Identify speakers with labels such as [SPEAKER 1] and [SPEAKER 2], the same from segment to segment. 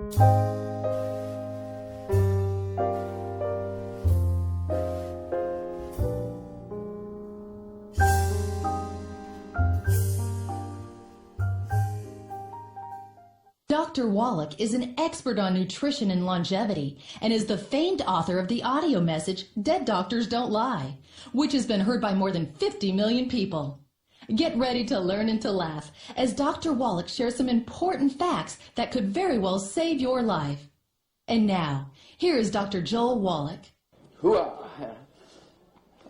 [SPEAKER 1] Dr. Wallach is an expert on nutrition and longevity and is the famed author of the audio message, Dead Doctors Don't Lie, which has been heard by more than 50 million people. Get ready to learn and to laugh as Dr. Wallach shares some important facts that could very well save your life. And now, here is Dr. Joel Wallach.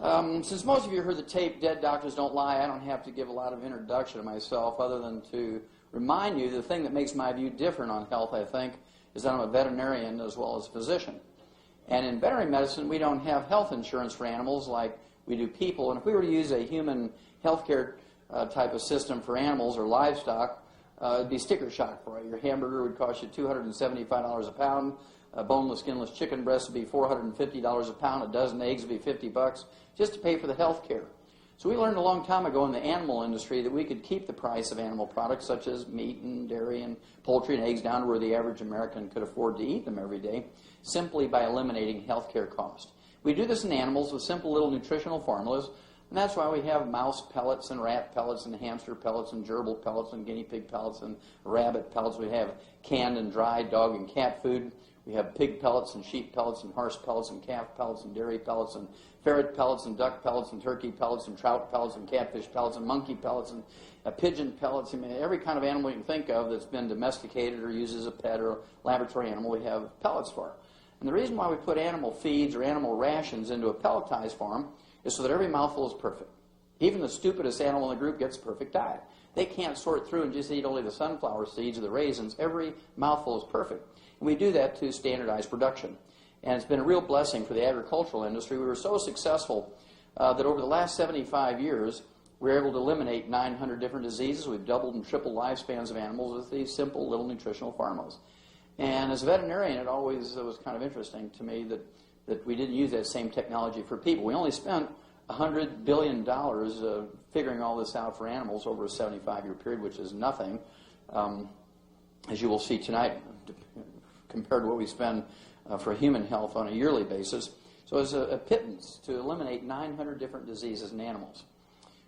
[SPEAKER 2] Since most of you heard the tape, Dead Doctors Don't Lie, I don't have to give a lot of introduction to myself other than to remind you the thing that makes my view different on health, I think, is that I'm a veterinarian as well as a physician. And in veterinary medicine, we don't have health insurance for animals like we do people. And if we were to use a human healthcare type of system for animals or livestock, it'd be sticker shock for you. Your hamburger would cost you $275 a pound. A boneless, skinless chicken breast would be $450 a pound. A dozen eggs would be $50 just to pay for the health care. So we learned a long time ago in the animal industry that we could keep the price of animal products such as meat and dairy and poultry and eggs down to where the average American could afford to eat them every day simply by eliminating health care cost. We do this in animals with simple little nutritional formulas, and that's why we have mouse pellets and rat pellets and hamster pellets and gerbil pellets and guinea pig pellets and rabbit pellets. We have canned and dried dog and cat food. We have pig pellets and sheep pellets and horse pellets and calf pellets and dairy pellets and ferret pellets and duck pellets and turkey pellets and trout pellets and catfish pellets and monkey pellets and pigeon pellets. I mean, every kind of animal you can think of that's been domesticated or used as a pet or a laboratory animal, we have pellets for. And the reason why we put animal feeds or animal rations into a pelletized form is so that every mouthful is perfect. Even the stupidest animal in the group gets a perfect diet. They can't sort through and just eat only the sunflower seeds or the raisins. Every mouthful is perfect. And we do that to standardize production. And it's been a real blessing for the agricultural industry. We were so successful that over the last 75 years, we were able to eliminate 900 different diseases. We've doubled and tripled lifespans of animals with these simple little nutritional formulas. And as a veterinarian, it always was kind of interesting to me that we didn't use that same technology for people. We only spent $100 billion figuring all this out for animals over a 75-year period, which is nothing, as you will see tonight, compared to what we spend for human health on a yearly basis. So it's a pittance to eliminate 900 different diseases in animals.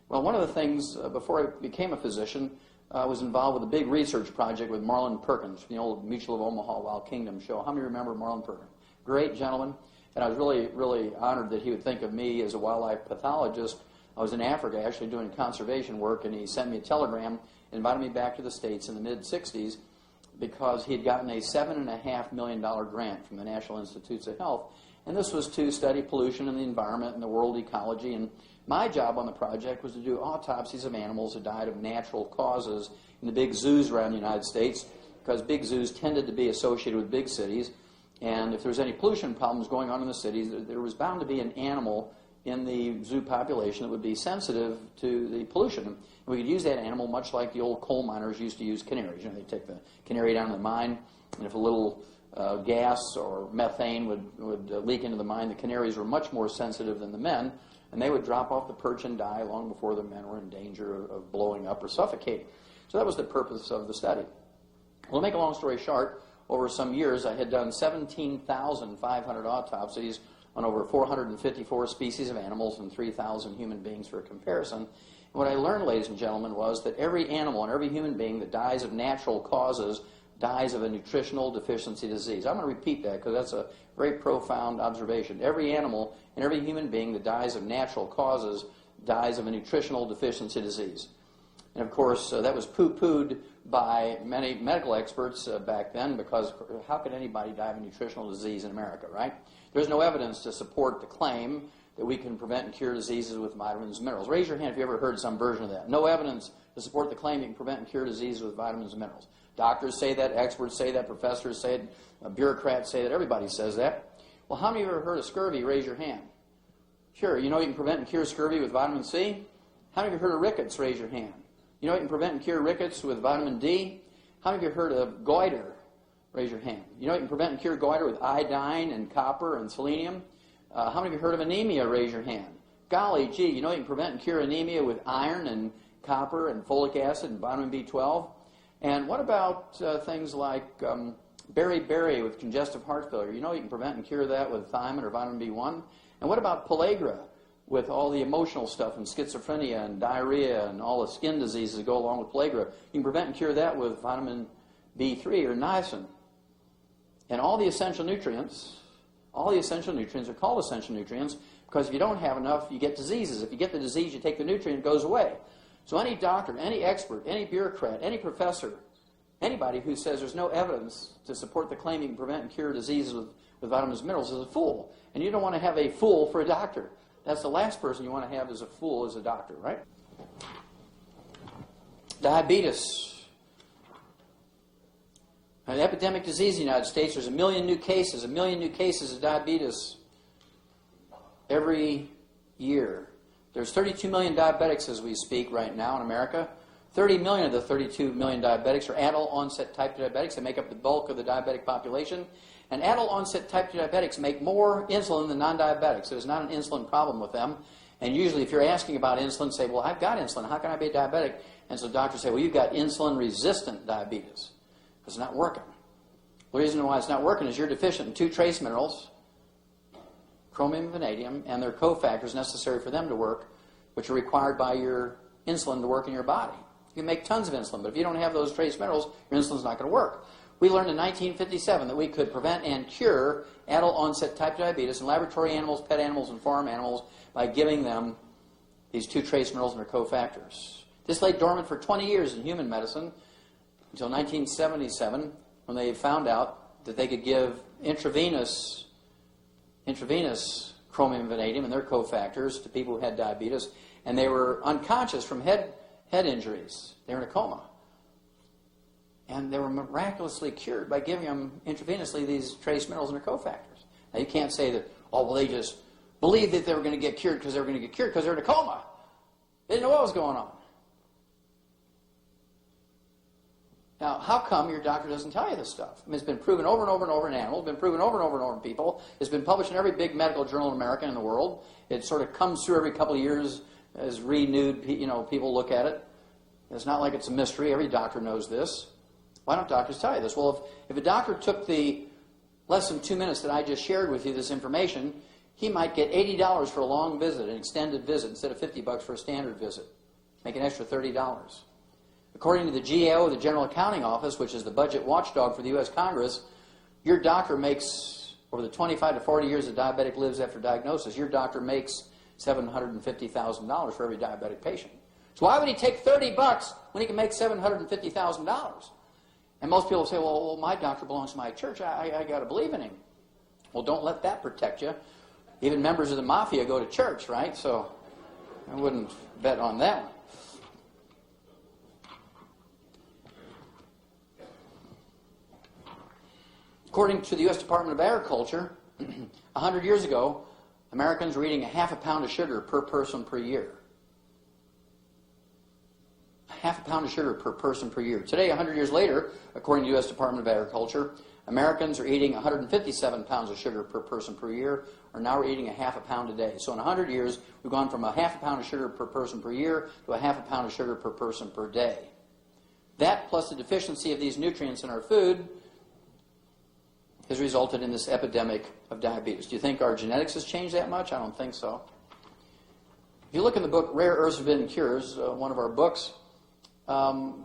[SPEAKER 2] Well, one of the things, before I became a physician, I was involved with a big research project with Marlin Perkins from the old Mutual of Omaha Wild Kingdom show. How many remember Marlin Perkins? Great gentleman. And I was really, really honored that he would think of me as a wildlife pathologist. I was in Africa actually doing conservation work, and he sent me a telegram, invited me back to the States in the mid-'60s because he had gotten a $7.5 million grant from the National Institutes of Health. And this was to study pollution in the environment and the world ecology. And my job on the project was to do autopsies of animals that died of natural causes in the big zoos around the United States, because big zoos tended to be associated with big cities. And if there was any pollution problems going on in the cities, there was bound to be an animal in the zoo population that would be sensitive to the pollution. And we could use that animal much like the old coal miners used to use canaries. You know, they'd take the canary down to the mine, and if a little gas or methane would leak into the mine, the canaries were much more sensitive than the men, and they would drop off the perch and die long before the men were in danger of blowing up or suffocating. So that was the purpose of the study. Well, to make a long story short, over some years I had done 17,500 autopsies on over 454 species of animals and 3,000 human beings for comparison. And what I learned, ladies and gentlemen, was that every animal and every human being that dies of natural causes dies of a nutritional deficiency disease. I'm going to repeat that because that's a very profound observation. Every animal and every human being that dies of natural causes dies of a nutritional deficiency disease. And of course, that was poo-pooed by many medical experts back then, because how could anybody die of a nutritional disease in America, right? There's no evidence to support the claim that we can prevent and cure diseases with vitamins and minerals. Raise your hand if you ever heard some version of that. No evidence to support the claim you can prevent and cure diseases with vitamins and minerals. Doctors say that, experts say that, professors say it, bureaucrats say that, everybody says that. Well, how many of you have ever heard of scurvy? Raise your hand. Sure, you know you can prevent and cure scurvy with vitamin C? How many of you have heard of rickets? Raise your hand. You know you can prevent and cure rickets with vitamin D? How many of you have heard of goiter? Raise your hand. You know you can prevent and cure goiter with iodine and copper and selenium? How many of you have heard of anemia? Raise your hand. Golly gee, you know you can prevent and cure anemia with iron and copper and folic acid and vitamin B12? And what about things like beriberi with congestive heart failure? You know you can prevent and cure that with thiamine or vitamin B1. And what about pellagra with all the emotional stuff and schizophrenia and diarrhea and all the skin diseases that go along with pellagra? You can prevent and cure that with vitamin B3 or niacin. And all the essential nutrients are called essential nutrients because if you don't have enough, you get diseases. If you get the disease, you take the nutrient, it goes away. So any doctor, any expert, any bureaucrat, any professor, anybody who says there's no evidence to support the claim you can prevent and cure diseases with vitamins and minerals is a fool. And you don't want to have a fool for a doctor. That's the last person you want to have as a fool as a doctor, right? Diabetes. An epidemic disease in the United States. There's 1 million new cases of diabetes every year. There's 32 million diabetics as we speak right now in America. 30 million of the 32 million diabetics are adult-onset type 2 diabetics. They make up the bulk of the diabetic population. And adult-onset type 2 diabetics make more insulin than non-diabetics. So there's not an insulin problem with them. And usually if you're asking about insulin, say, well, I've got insulin. How can I be a diabetic? And so doctors say, well, you've got insulin-resistant diabetes. It's not working. The reason why it's not working is you're deficient in 2 trace minerals, chromium and vanadium, and their cofactors necessary for them to work, which are required by your insulin to work in your body. You can make tons of insulin, but if you don't have those trace minerals, your insulin's not going to work. We learned in 1957 that we could prevent and cure adult-onset type 2 diabetes in laboratory animals, pet animals, and farm animals by giving them these 2 trace minerals and their cofactors. This lay dormant for 20 years in human medicine until 1977 when they found out that they could give intravenous chromium and vanadium and their cofactors to people who had diabetes, and they were unconscious from head injuries. They were in a coma. And they were miraculously cured by giving them intravenously these trace minerals and their cofactors. Now you can't say that, oh, well, they just believed that they were going to get cured because they were going to get cured because they were in a coma. They didn't know what was going on. Now, how come your doctor doesn't tell you this stuff? I mean, it's been proven over and over and over in animals, been proven over and over and over in people. It's been published in every big medical journal in America and in the world. It sort of comes through every couple of years as renewed, people look at it. It's not like it's a mystery. Every doctor knows this. Why don't doctors tell you this? Well, if a doctor took the less than 2 minutes that I just shared with you, this information, he might get $80 for a long visit, an extended visit, instead of $50 for a standard visit. Make an extra $30. According to the GAO, the General Accounting Office, which is the budget watchdog for the U.S. Congress, your doctor makes, over the 25 to 40 years a diabetic lives after diagnosis, your doctor makes $750,000 for every diabetic patient. So why would he take $30 when he can make $750,000? And most people say, well, my doctor belongs to my church. I got to believe in him. Well, don't let that protect you. Even members of the mafia go to church, right? So I wouldn't bet on that one. According to the U.S. Department of Agriculture, 100 years ago, Americans were eating ½ a pound of sugar per person per year. ½ a pound of sugar per person per year. Today, 100 years later, according to the U.S. Department of Agriculture, Americans are eating 157 pounds of sugar per person per year, or now we're eating ½ a pound a day. So in 100 years, we've gone from ½ a pound of sugar per person per year to ½ a pound of sugar per person per day. That, plus the deficiency of these nutrients in our food, has resulted in this epidemic of diabetes. Do you think our genetics has changed that much? I don't think so. If you look in the book Rare Earths Forbidden Cures, one of our books, the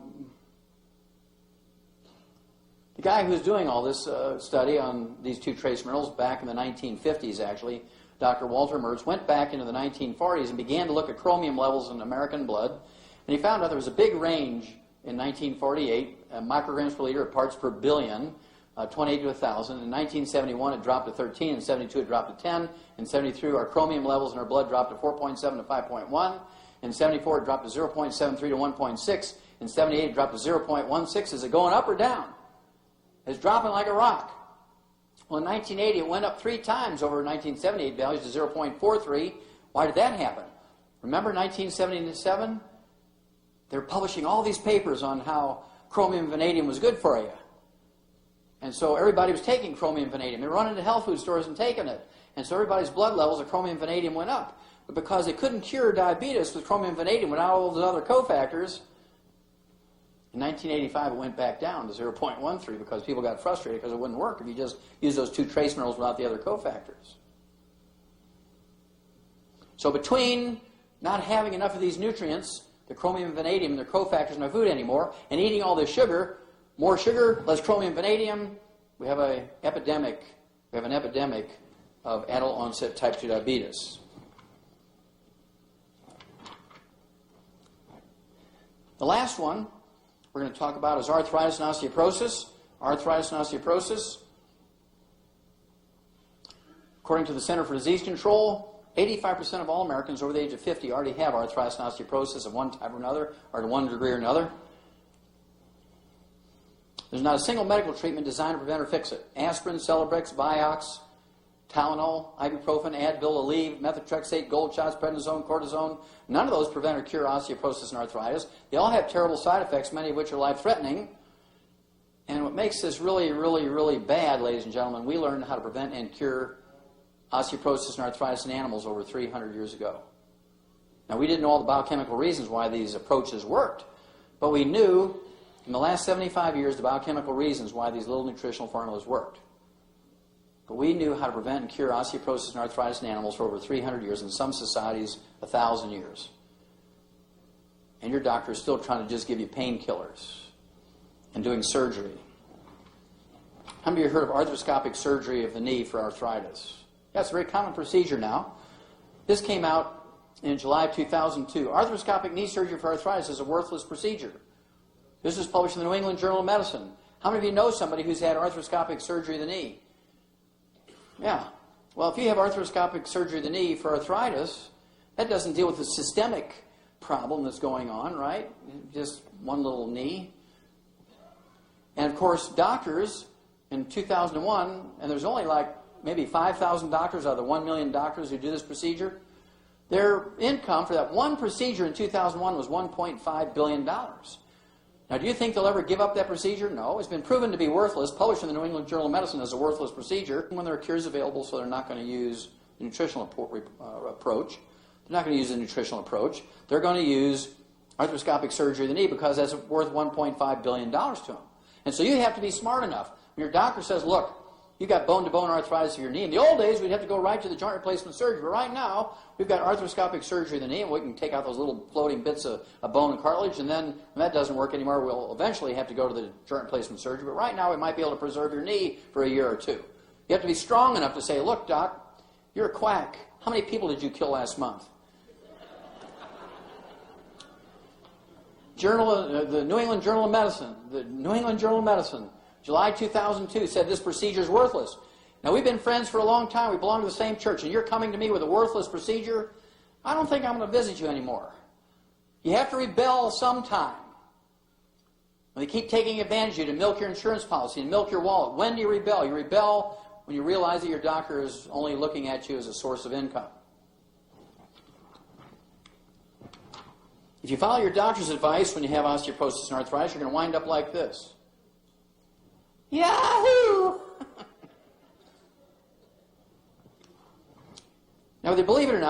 [SPEAKER 2] guy who's doing all this study on these 2 trace minerals back in the 1950s, actually, Dr. Walter Mertz, went back into the 1940s and began to look at chromium levels in American blood. And he found out there was a big range in 1948, micrograms per liter of parts per billion, 28 to 1,000. In 1971, it dropped to 13. In 72, it dropped to 10. In 73, our chromium levels in our blood dropped to 4.7 to 5.1. In 74, it dropped to 0.73 to 1.6. In 78, it dropped to 0.16. Is it going up or down? It's dropping like a rock. Well, in 1980, it went up 3 times over 1978 values to 0.43. Why did that happen? Remember 1977? They were publishing all these papers on how chromium and vanadium was good for you. And so everybody was taking chromium and vanadium. They were running to health food stores and taking it. And so everybody's blood levels of chromium and vanadium went up. But because they couldn't cure diabetes with chromium and vanadium without all those other cofactors, In 1985, it went back down to 0.13 because people got frustrated because it wouldn't work if you just use those two trace minerals without the other cofactors. So between not having enough of these nutrients, the chromium and vanadium, their cofactors in our food anymore, and eating all this sugar, more sugar, less chromium, vanadium, we have an epidemic. We have an epidemic of adult onset type 2 diabetes. The last one we're going to talk about is arthritis and osteoporosis. Arthritis and osteoporosis. According to the Center for Disease Control, 85% of all Americans over the age of 50 already have arthritis and osteoporosis of one type or another, or to one degree or another. There's not a single medical treatment designed to prevent or fix it. Aspirin, Celebrex, Vioxx, Tylenol, ibuprofen, Advil, Aleve, methotrexate, gold shots, prednisone, cortisone. None of those prevent or cure osteoporosis and arthritis. They all have terrible side effects, many of which are life-threatening. And what makes this really, really, really bad, ladies and gentlemen, we learned how to prevent and cure osteoporosis and arthritis in animals over 300 years ago. Now, we didn't know all the biochemical reasons why these approaches worked, but we knew in the last 75 years the biochemical reasons why these little nutritional formulas worked. But we knew how to prevent and cure osteoporosis and arthritis in animals for over 300 years, in some societies, 1,000 years. And your doctor is still trying to just give you painkillers and doing surgery. How many of you heard of arthroscopic surgery of the knee for arthritis? Yeah, it's a very common procedure now. This came out in July of 2002. Arthroscopic knee surgery for arthritis is a worthless procedure. This was published in the New England Journal of Medicine. How many of you know somebody who's had arthroscopic surgery of the knee? Yeah. Well, if you have arthroscopic surgery of the knee for arthritis, that doesn't deal with the systemic problem that's going on, right? Just one little knee. And of course, doctors in 2001, and there's only like maybe 5,000 doctors out of the 1 million doctors who do this procedure, their income for that one procedure in 2001 was $1.5 billion. Now, do you think they'll ever give up that procedure? No. It's been proven to be worthless, published in the New England Journal of Medicine as a worthless procedure. When there are cures available, so they're not going to use the nutritional approach. They're not going to use the nutritional approach. They're going to use arthroscopic surgery of the knee because that's worth $1.5 billion to them. And so you have to be smart enough. When your doctor says, look, you got bone-to-bone arthritis of your knee. In the old days, we'd have to go right to the joint replacement surgery. But right now, we've got arthroscopic surgery of the knee, and we can take out those little floating bits of bone and cartilage, and then when that doesn't work anymore, we'll eventually have to go to the joint replacement surgery. But right now, we might be able to preserve your knee for a year or two. You have to be strong enough to say, look, doc, you're a quack. How many people did you kill last month? The New England Journal of Medicine, July 2002, said this procedure is worthless. Now, we've been friends for a long time. We belong to the same church, and you're coming to me with a worthless procedure? I don't think I'm going to visit you anymore. You have to rebel sometime. When they keep taking advantage of you to milk your insurance policy and milk your wallet, when do you rebel? You rebel when you realize that your doctor is only looking at you as a source of income. If you follow your doctor's advice when you have osteoporosis and arthritis, you're going to wind up like this. Yahoo! Now, whether you believe it or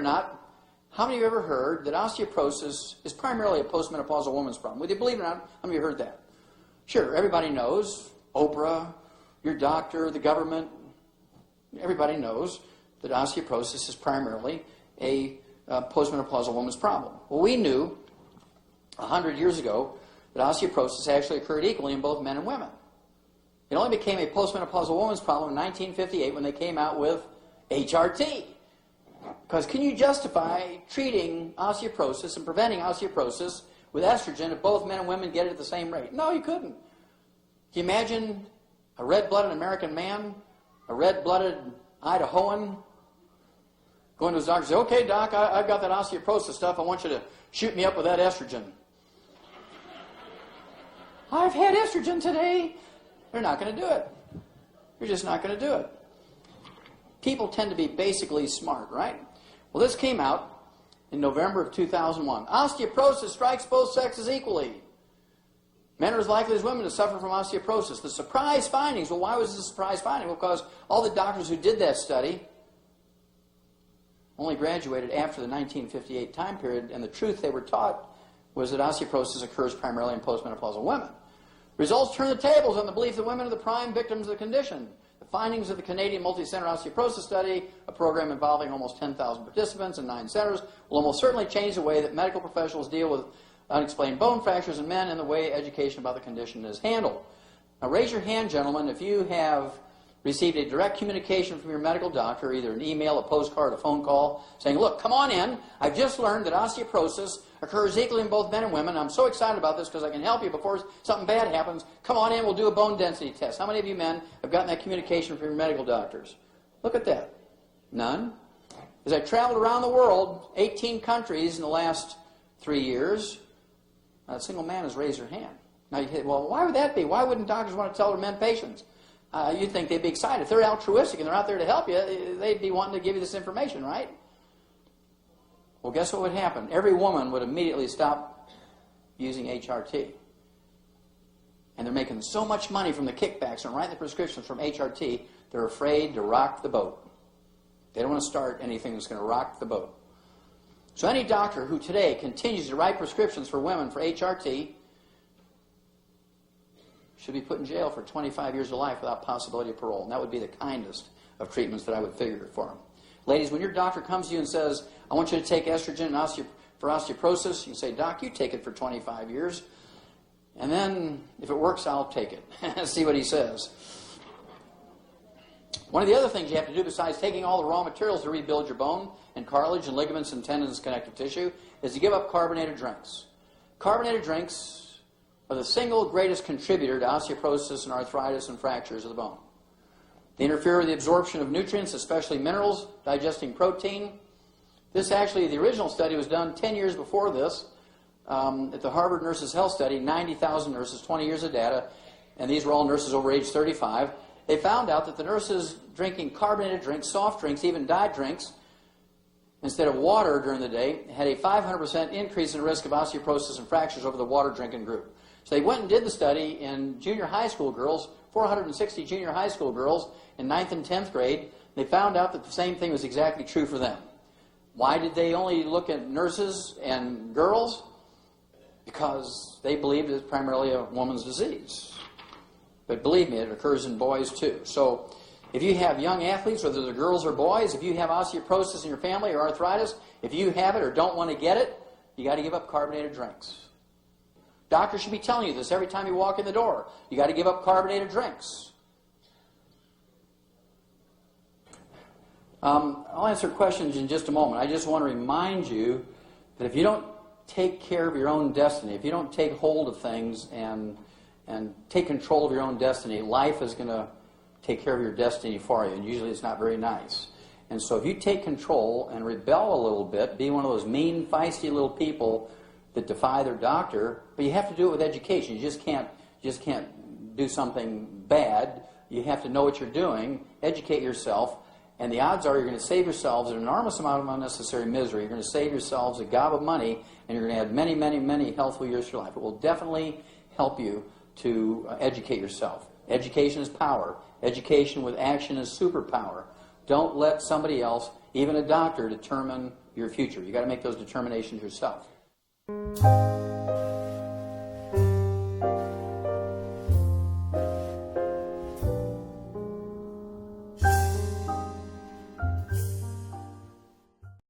[SPEAKER 2] not, how many of you ever heard that osteoporosis is primarily a postmenopausal woman's problem? Whether you believe it or not, how many of you heard that? Sure, everybody knows. Oprah, your doctor, the government, everybody knows that osteoporosis is primarily a postmenopausal woman's problem. Well, we knew 100 years ago that osteoporosis actually occurred equally in both men and women. It only became a postmenopausal woman's problem in 1958 when they came out with HRT. Because can you justify treating osteoporosis and preventing osteoporosis with estrogen if both men and women get it at the same rate? No, you couldn't. Can you imagine a red-blooded American man, a red-blooded Idahoan, going to his doctor and say, okay, doc, I've got that osteoporosis stuff. I want you to shoot me up with that estrogen. I've had estrogen today. They're not going to do it. You're just not going to do it. People tend to be basically smart, right? Well, this came out in November of 2001. Osteoporosis strikes both sexes equally. Men are as likely as women to suffer from osteoporosis. The surprise findings. Well, why was this a surprise finding? Well, because all the doctors who did that study only graduated after the 1958 time period, and the truth they were taught was that osteoporosis occurs primarily in postmenopausal women. Results turn the tables on the belief that women are the prime victims of the condition. The findings of the Canadian Multi-Center Osteoporosis Study, a program involving almost 10,000 participants in 9 centers, will almost certainly change the way that medical professionals deal with unexplained bone fractures in men and the way education about the condition is handled. Now raise your hand, gentlemen, if you have received a direct communication from your medical doctor, either an email, a postcard, a phone call, saying, look, come on in. I've just learned that osteoporosis occurs equally in both men and women. I'm so excited about this because I can help you before something bad happens. Come on in, we'll do a bone density test. How many of you men have gotten that communication from your medical doctors? Look at that. None. As I traveled around the world, 18 countries in the last 3 years, not a single man has raised their hand. Now you say, well, why would that be? Why wouldn't doctors want to tell their men patients? You'd think they'd be excited. If they're altruistic and they're out there to help you, they'd be wanting to give you this information, right? Well, guess what would happen? Every woman would immediately stop using HRT. And they're making so much money from the kickbacks and writing the prescriptions from HRT, they're afraid to rock the boat. They don't want to start anything that's going to rock the boat. So any doctor who today continues to write prescriptions for women for HRT should be put in jail for 25 years of life without possibility of parole. And that would be the kindest of treatments that I would figure for them. Ladies, when your doctor comes to you and says, I want you to take estrogen for osteoporosis, you say, Doc, you take it for 25 years. And then, if it works, I'll take it. See what he says. One of the other things you have to do besides taking all the raw materials to rebuild your bone and cartilage and ligaments and tendons and connective tissue is to give up carbonated drinks. Carbonated drinks are the single greatest contributor to osteoporosis and arthritis and fractures of the bone. They interfere with the absorption of nutrients, especially minerals, digesting protein. This actually, the original study was done 10 years before this at the Harvard Nurses Health Study, 90,000 nurses, 20 years of data, and these were all nurses over age 35. They found out that the nurses drinking carbonated drinks, soft drinks, even diet drinks, instead of water during the day, had a 500% increase in risk of osteoporosis and fractures over the water drinking group. So they went and did the study in junior high school girls, 460 junior high school girls in 9th and 10th grade. They found out that the same thing was exactly true for them. Why did they only look at nurses and girls? Because they believed it's primarily a woman's disease. But believe me, it occurs in boys too. So if you have young athletes, whether they're girls or boys, if you have osteoporosis in your family or arthritis, if you have it or don't want to get it, you got to give up carbonated drinks. Doctors should be telling you this every time you walk in the door. You got to give up carbonated drinks. I'll answer questions in just a moment. I just want to remind you that if you don't take care of your own destiny, if you don't take hold of things and take control of your own destiny, life is going to take care of your destiny for you, and usually it's not very nice. And so if you take control and rebel a little bit, be one of those mean, feisty little people that defy their doctor, but you have to do it with education. You just can't do something bad. You have to know what you're doing, educate yourself, and the odds are you're going to save yourselves an enormous amount of unnecessary misery. You're going to save yourselves a gob of money, and you're going to add many, many, many healthful years to your life. It will definitely help you to educate yourself. Education is power. Education with action is superpower. Don't let somebody else, even a doctor, determine your future. You've got to make those determinations yourself.